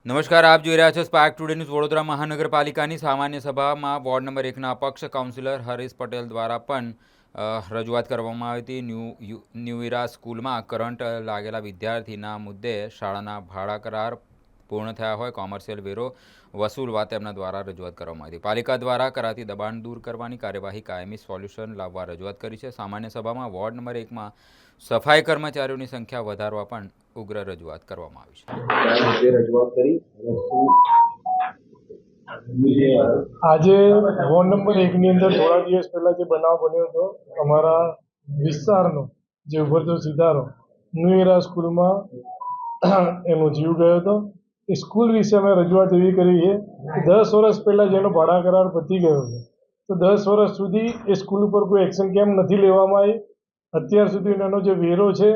નમસ્કાર, આપ જોઈ રહ્યા છો સ્પાર્ક ટુડે ન્યૂઝ. વડોદરા મહાનગરપાલિકાની સામાન્ય સભામાં વોર્ડ નંબર 1ના અપક્ષ કાઉન્સિલર હરીશ પટેલ દ્વારા પણ રજૂઆત કરવામાં આવી હતી. ન્યૂ ઇરા સ્કૂલમાં કરંટ લાગેલા વિદ્યાર્થીના મુદ્દે શાળાના ભાડા કરાર પૂર્ણ થયા હોય કોમર્શિયલ વેરો વસૂલવા તેમના દ્વારા રજૂઆત કરવામાં આવી હતી. પાલિકા દ્વારા કરાતી દબાણ દૂર કરવાની કાર્યવાહી કાયમી સોલ્યુશન લાવવા રજૂઆત કરી છે. સામાન્ય સભામાં વોર્ડ નંબર 1માં સફાઈ કર્મચારીઓની સંખ્યા વધારવા પણ ઉગ્ર રજૂઆત કરવામાં આવી છે। આજે વોર્ડ નંબર 1ની અંદર થોડા દિવસ પહેલા જે બનાવ બન્યો હતો, અમારા વિસ્તારનો જે ઉભરતો સિતારો ન્યૂ ઇરા સ્કૂલમાં એનો જીવ ગયો હતો. એ સ્કૂલ વિશે અમે રજૂઆત એવી કરી છે કે 10 વર્ષ પહેલાં જેનો ભાડા કરાર પતી ગયો છે, તો 10 વર્ષ સુધી એ સ્કૂલ ઉપર કોઈ એક્શન કેમ નથી લેવામાં આવી? અત્યાર સુધી એનો જે વેરો છે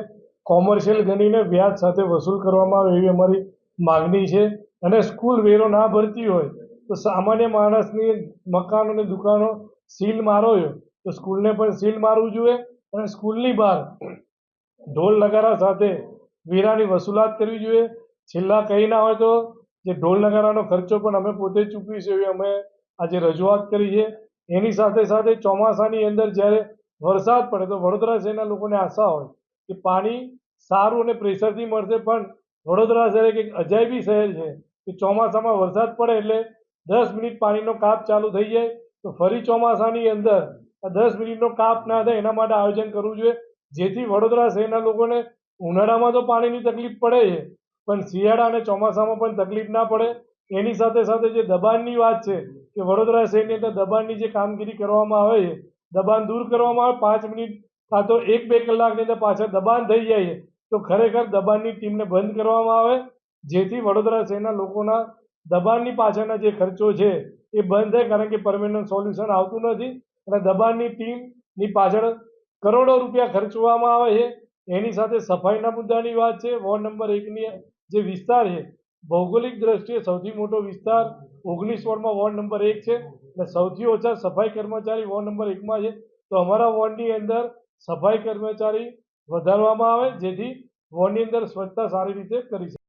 કોમર્શિયલ ગણીને વ્યાજ સાથે વસૂલ કરવામાં આવે એવી અમારી માગણી છે. અને સ્કૂલ વેરો ના ભરતી હોય તો સામાન્ય માણસની મકાનોની દુકાનો સીલ મારો તો સ્કૂલને પણ સીલ મારવું જોઈએ અને સ્કૂલની બહાર ઢોલ નગારા સાથે વેરાની વસૂલાત કરવી જોઈએ. છેલ્લા કંઈ ના હોય તો જે ઢોલ નગારાનો ખર્ચો પણ અમે પોતે ચૂકવીશું એવી અમે આજે રજૂઆત કરી છે. એની સાથે સાથે ચોમાસાની અંદર જ્યારે વરસાદ પડે તો વડોદરા શહેરના લોકોને આશા હોય કે પાણી સારું અને પ્રેશરથી મળશે, પણ વડોદરા શહેર એક અજાયબી શહેર છે કે ચોમાસામાં વરસાદ પડે એટલે 10 મિનિટ પાણીનો કાપ ચાલુ થઈ જાય, તો ફરી ચોમાસાની અંદર 10 મિનિટનો કાપ ના થાય એના માટે આયોજન કરવું જોઈએ, જેથી વડોદરા શહેરના લોકોને ઉનાળામાં તો પાણીની તકલીફ પડે છે, પણ શિયાળા અને ચોમાસામાં પણ તકલીફ ના પડે. એની સાથે સાથે જે દબાણની વાત છે કે વડોદરા શહેરની અંદર દબાણની જે કામગીરી કરવામાં આવે છે, દબાણ દૂર કરવામાં આવે, 5 મિનિટ કાં તો 1-2 કલાકની અંદર પાછળ દબાણ થઈ જાય છે, તો ખરેખર દબાણની ટીમને બંધ કરવામાં આવે, જેથી વડોદરા શહેરના લોકોના દબાણની પાછળના જે ખર્ચો છે એ બંધ થાય. કારણ કે પરમેનન્ટ સોલ્યુશન આવતું નથી અને દબાણની ટીમની પાછળ કરોડો રૂપિયા ખર્ચવામાં આવે છે. એની સાથે સફાઈના મુદ્દાની વાત છે. વોર્ડ નંબર 1ની જે વિસ્તાર છે ભૌગોલિક દ્રષ્ટિએ સૌથી મોટો વિસ્તાર 19 વોર્ડમાં વોર્ડ નંબર 1 છે અને સૌથી ઓછા સફાઈ કર્મચારી વોર્ડ નંબર 1માં છે. તો અમારા વોર્ડની અંદર સફાઈ કર્મચારી વધારવામાં આવે, જેથી વોર્ડની અંદર સ્વચ્છતા સારી રીતે કરી શકે.